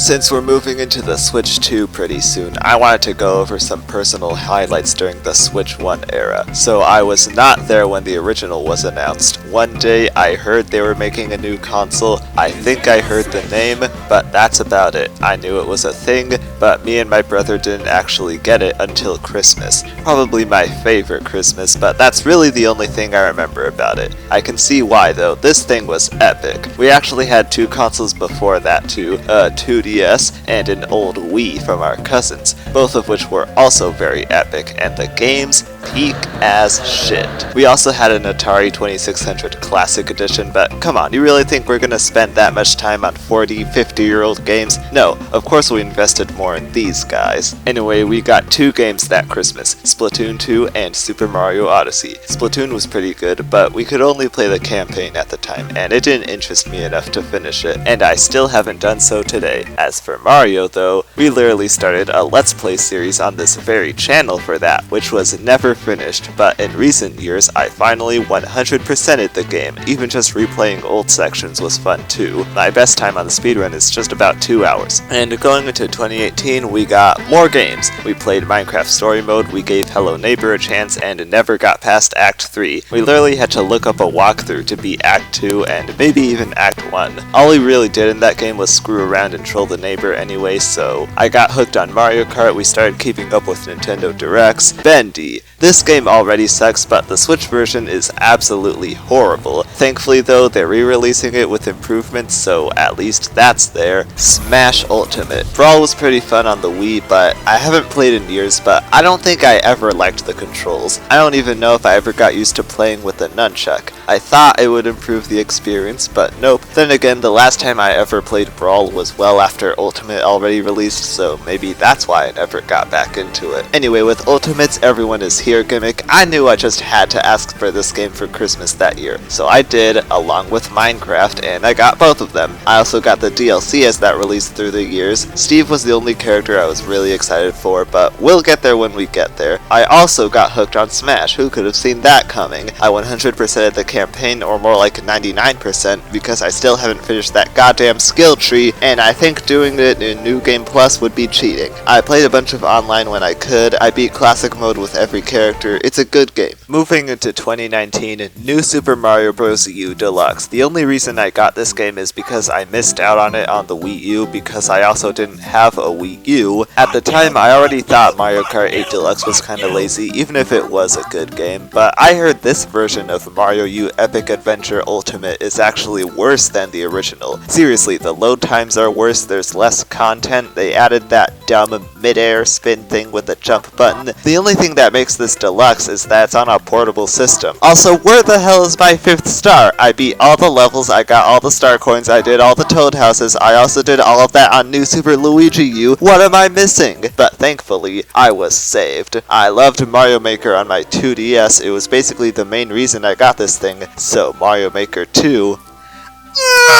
Since we're moving into the Switch 2 pretty soon, I wanted to go over some personal highlights during the Switch 1 era. So I was not there when the original was announced. One day I heard they were making a new console. I think I heard the name, but that's about it. I knew it was a thing, but me and my brother didn't actually get it until Christmas. Probably my favorite Christmas, but that's really the only thing I remember about it. I can see why though, this thing was epic. We actually had two consoles before that too, a 2DS and an old Wii from our cousins, both of which were also very epic, and the games peak as shit. We also had an Atari 2600 Classic Edition, but come on, you really think we're gonna spend that much time on 40, 50-year-old games? No, of course we invested more in these guys. Anyway, we got two games that Christmas, Splatoon 2 and Super Mario Odyssey. Splatoon was pretty good, but we could only play the campaign at the time, and it didn't interest me enough to finish it, and I still haven't done so today. As for Mario though, we literally started a Let's Play series on this very channel for that, which was never finished, but in recent years I finally 100%ed the game. Even just replaying old sections was fun too. My best time on the speedrun is just about 2 hours. And going into 2018 we got more games. We played Minecraft Story Mode, we gave Hello Neighbor a chance, and never got past Act 3. We literally had to look up a walkthrough to beat Act 2 and maybe even Act 1. All we really did in that game was screw around and troll the neighbor anyway, so I got hooked on Mario Kart. We started keeping up with Nintendo Directs. Bendy. This game already sucks, but the Switch version is absolutely horrible. Thankfully though, they're re-releasing it with improvements, so at least that's there. Smash Ultimate. Brawl was pretty fun on the Wii, but I haven't played in years, but I don't think I ever liked the controls. I don't even know if I ever got used to playing with the nunchuck. I thought it would improve the experience, but nope. Then again, the last time I ever played Brawl was well after Ultimate already released, so maybe that's why I never got back into it. Anyway, with Ultimate's Everyone Is Here gimmick, I knew I just had to ask for this game for Christmas that year. So I did, along with Minecraft, and I got both of them. I also got the DLC as that released through the years. Steve was the only character I was really excited for, but we'll get there when we get there. I also got hooked on Smash. Who could have seen that coming? I 100%ed the campaign, or more like 99%, because I still haven't finished that goddamn skill tree, and I think doing it in New Game Plus would be cheating. I played a bunch of online when I could. I beat Classic Mode with every character. It's a good game. Moving into 2019, New Super Mario Bros. U Deluxe. The only reason I got this game is because I missed out on it on the Wii U, because I also didn't have a Wii U. At the time, I already thought Mario Kart 8 Deluxe was kinda lazy, even if it was a good game, but I heard this version of Mario U Epic Adventure Ultimate is actually worse than the original. Seriously, the load times are worse, there's less content, they added that dumb mid-air spin thing with the jump button. The only thing that makes this deluxe is that it's on a portable system. Also, where the hell is my 5th star? I beat all the levels, I got all the star coins, I did all the toad houses, I also did all of that on New Super Luigi U. What am I missing? But thankfully, I was saved. I loved Mario Maker on my 2DS, it was basically the main reason I got this thing, so Mario Maker 2.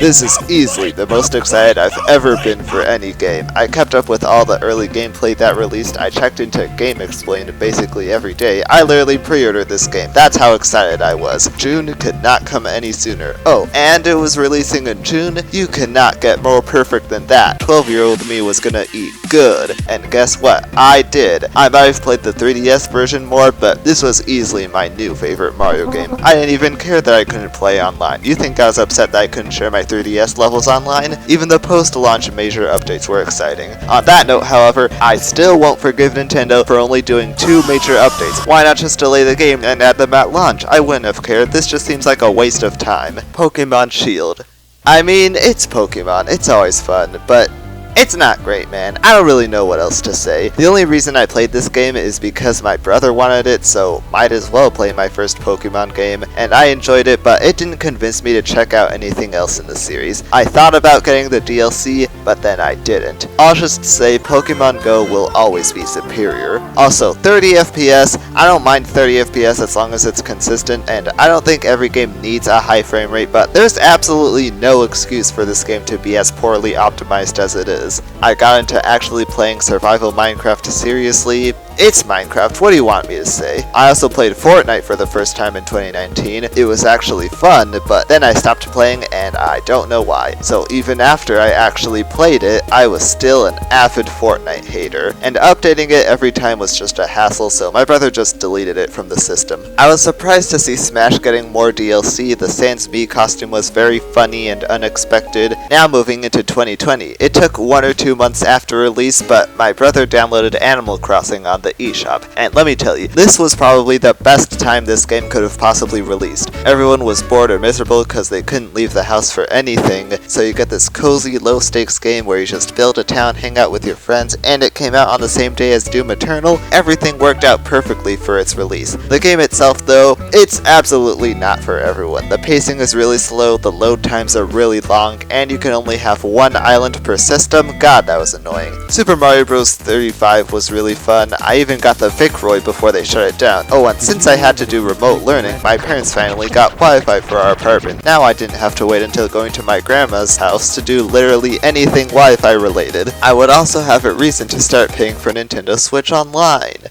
This is easily the most excited I've ever been for any game. I kept up with all the early gameplay that released, I checked into Game Explained basically every day. I literally pre-ordered this game, that's how excited I was. June could not come any sooner. Oh, and it was releasing in June? You cannot get more perfect than that. 12-year-old me was gonna eat good. And guess what? I did. I might have played the 3DS version more, but this was easily my new favorite Mario game. I didn't even care that I couldn't play online. You think I was upset that I couldn't share my 3DS levels online? Even the post-launch major updates were exciting. On that note, however, I still won't forgive Nintendo for only doing 2 major updates. Why not just delay the game and add them at launch? I wouldn't have cared, this just seems like a waste of time. Pokemon Shield. I mean, it's Pokemon, it's always fun, but it's not great, man. I don't really know what else to say. The only reason I played this game is because my brother wanted it, so might as well play my first Pokemon game, and I enjoyed it, but it didn't convince me to check out anything else in the series. I thought about getting the DLC, but then I didn't. I'll just say Pokemon Go will always be superior. Also, 30 FPS, I don't mind 30 FPS as long as it's consistent, and I don't think every game needs a high frame rate, but there's absolutely no excuse for this game to be as poorly optimized as it is. I got into actually playing survival Minecraft seriously It's Minecraft, what do you want me to say? I also played Fortnite for the first time in 2019. It was actually fun, but then I stopped playing and I don't know why. So even after I actually played it, I was still an avid Fortnite hater. And updating it every time was just a hassle, so my brother just deleted it from the system. I was surprised to see Smash getting more DLC. The Sans B costume was very funny and unexpected. Now moving into 2020, it took 1 or 2 months after release, but my brother downloaded Animal Crossing on the eShop, and let me tell you, this was probably the best time this game could have possibly released. Everyone was bored or miserable because they couldn't leave the house for anything, so you get this cozy, low-stakes game where you just build a town, hang out with your friends, and it came out on the same day as Doom Eternal. Everything worked out perfectly for its release. The game itself, though, it's absolutely not for everyone. The pacing is really slow, the load times are really long, and you can only have one island per system. God, that was annoying. Super Mario Bros. 35 was really fun. I even got the Vicroy before they shut it down. Oh, and since I had to do remote learning, my parents finally got Wi-Fi for our apartment. Now I didn't have to wait until going to my grandma's house to do literally anything Wi-Fi related. I would also have a reason to start paying for Nintendo Switch Online.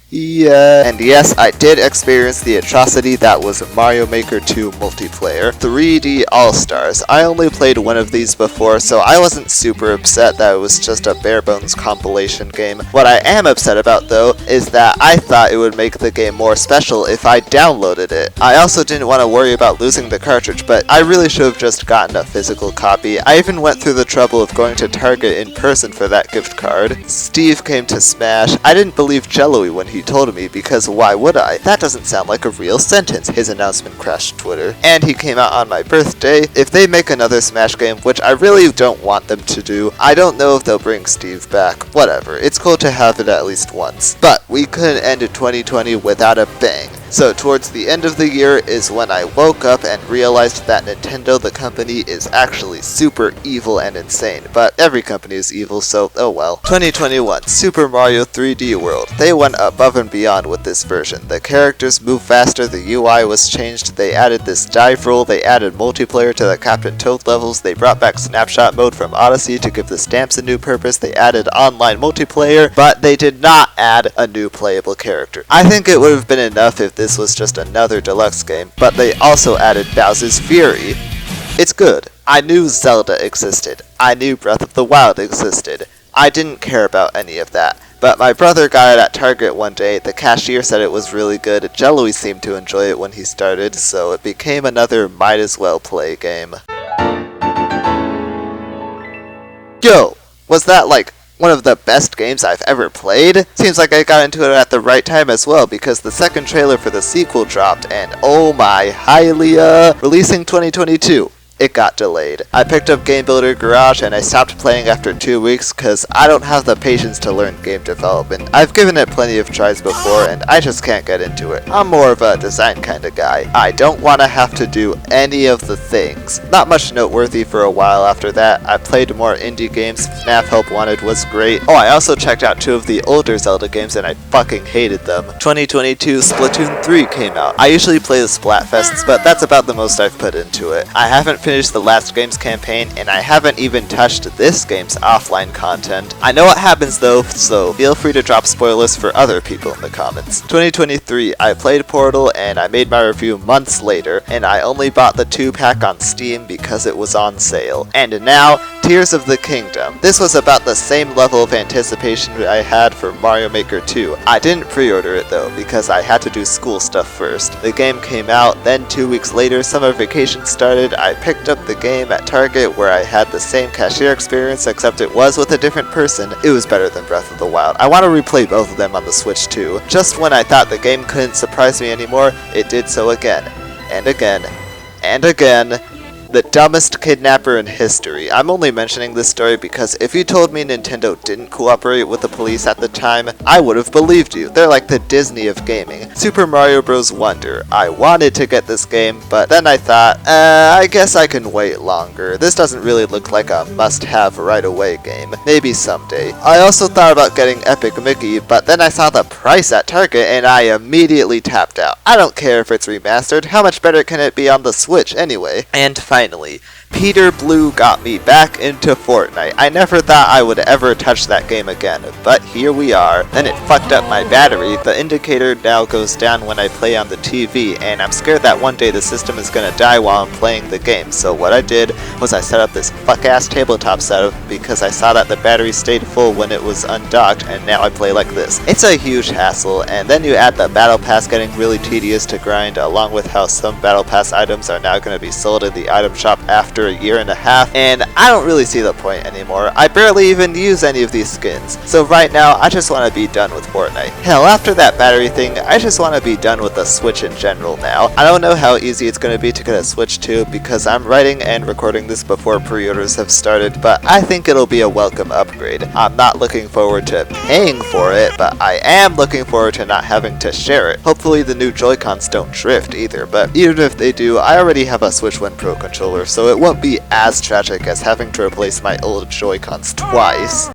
Yeah. And yes, I did experience the atrocity that was Mario Maker 2 multiplayer. 3D All-Stars. I only played one of these before, so I wasn't super upset that it was just a bare-bones compilation game. What I am upset about, though, is that I thought it would make the game more special if I downloaded it. I also didn't want to worry about losing the cartridge, but I really should have just gotten a physical copy. I even went through the trouble of going to Target in person for that gift card. Steve came to Smash. I didn't believe Jello-y when he told me, because why would I? That doesn't sound like a real sentence. His announcement crashed Twitter. And he came out on my birthday. If they make another Smash game, which I really don't want them to do, I don't know if they'll bring Steve back. Whatever. It's cool to have it at least once. But we couldn't end 2020 without a bang. So towards the end of the year is when I woke up and realized that Nintendo, the company, is actually super evil and insane. But every company is evil, so oh well. 2021, Super Mario 3D World. They went above and beyond with this version. The characters move faster, the UI was changed, they added this dive roll, they added multiplayer to the Captain Toad levels, they brought back snapshot mode from Odyssey to give the stamps a new purpose, they added online multiplayer, but they did not add a new playable character. I think it would have been enough if this was just another deluxe game, but they also added Bowser's Fury. It's good. I knew Zelda existed. I knew Breath of the Wild existed. I didn't care about any of that. But my brother got it at Target one day, the cashier said it was really good, Jello-y seemed to enjoy it when he started, so it became another might as well play game. Yo! Was that like one of the best games I've ever played? Seems like I got into it at the right time as well, because the second trailer for the sequel dropped, and oh my, Hylia! Releasing 2022. It got delayed. I picked up Game Builder Garage and I stopped playing after 2 weeks because I don't have the patience to learn game development. I've given it plenty of tries before and I just can't get into it. I'm more of a design kind of guy. I don't want to have to do any of the things. Not much noteworthy for a while after that. I played more indie games. FNAF Help Wanted was great. Oh, I also checked out 2 of the older Zelda games and I fucking hated them. 2022 Splatoon 3 came out. I usually play the Splatfests, but that's about the most I've put into it. I haven't finished the last game's campaign, and I haven't even touched this game's offline content. I know what happens though, so feel free to drop spoilers for other people in the comments. 2023, I played Portal, and I made my review months later, and I only bought the 2-pack on Steam because it was on sale. And now, Tears of the Kingdom. This was about the same level of anticipation I had for Mario Maker 2. I didn't pre-order it though, because I had to do school stuff first. The game came out, then 2 weeks later, summer vacation started, I picked up the game at Target where I had the same cashier experience except it was with a different person. It was better than Breath of the Wild. I want to replay both of them on the Switch too. Just when I thought the game couldn't surprise me anymore, it did so again. And again. And again. The dumbest kidnapper in history. I'm only mentioning this story because if you told me Nintendo didn't cooperate with the police at the time, I would have believed you. They're like the Disney of gaming. Super Mario Bros. Wonder. I wanted to get this game, but then I thought, I guess I can wait longer. This doesn't really look like a must-have right-away game. Maybe someday. I also thought about getting Epic Mickey, but then I saw the price at Target and I immediately tapped out. I don't care if it's remastered. How much better can it be on the Switch anyway? And finally, Peter Blue got me back into Fortnite. I never thought I would ever touch that game again, but here we are. Then it fucked up my battery. The indicator now goes down when I play on the TV, and I'm scared that one day the system is gonna die while I'm playing the game. So what I did was I set up this fuck-ass tabletop setup because I saw that the battery stayed full when it was undocked, and now I play like this. It's a huge hassle, and then you add the battle pass getting really tedious to grind, along with how some battle pass items are now gonna be sold in the item shop after a year and a half, and I don't really see the point anymore. I barely even use any of these skins. So right now, I just want to be done with Fortnite. Hell, after that battery thing, I just want to be done with the Switch in general now. I don't know how easy it's going to be to get a Switch 2 because I'm writing and recording this before pre-orders have started, but I think it'll be a welcome upgrade. I'm not looking forward to paying for it, but I am looking forward to not having to share it. Hopefully the new Joy-Cons don't drift either, but even if they do, I already have a Switch 1 Pro controller, so it won't be as tragic as having to replace my old Joy-Cons twice.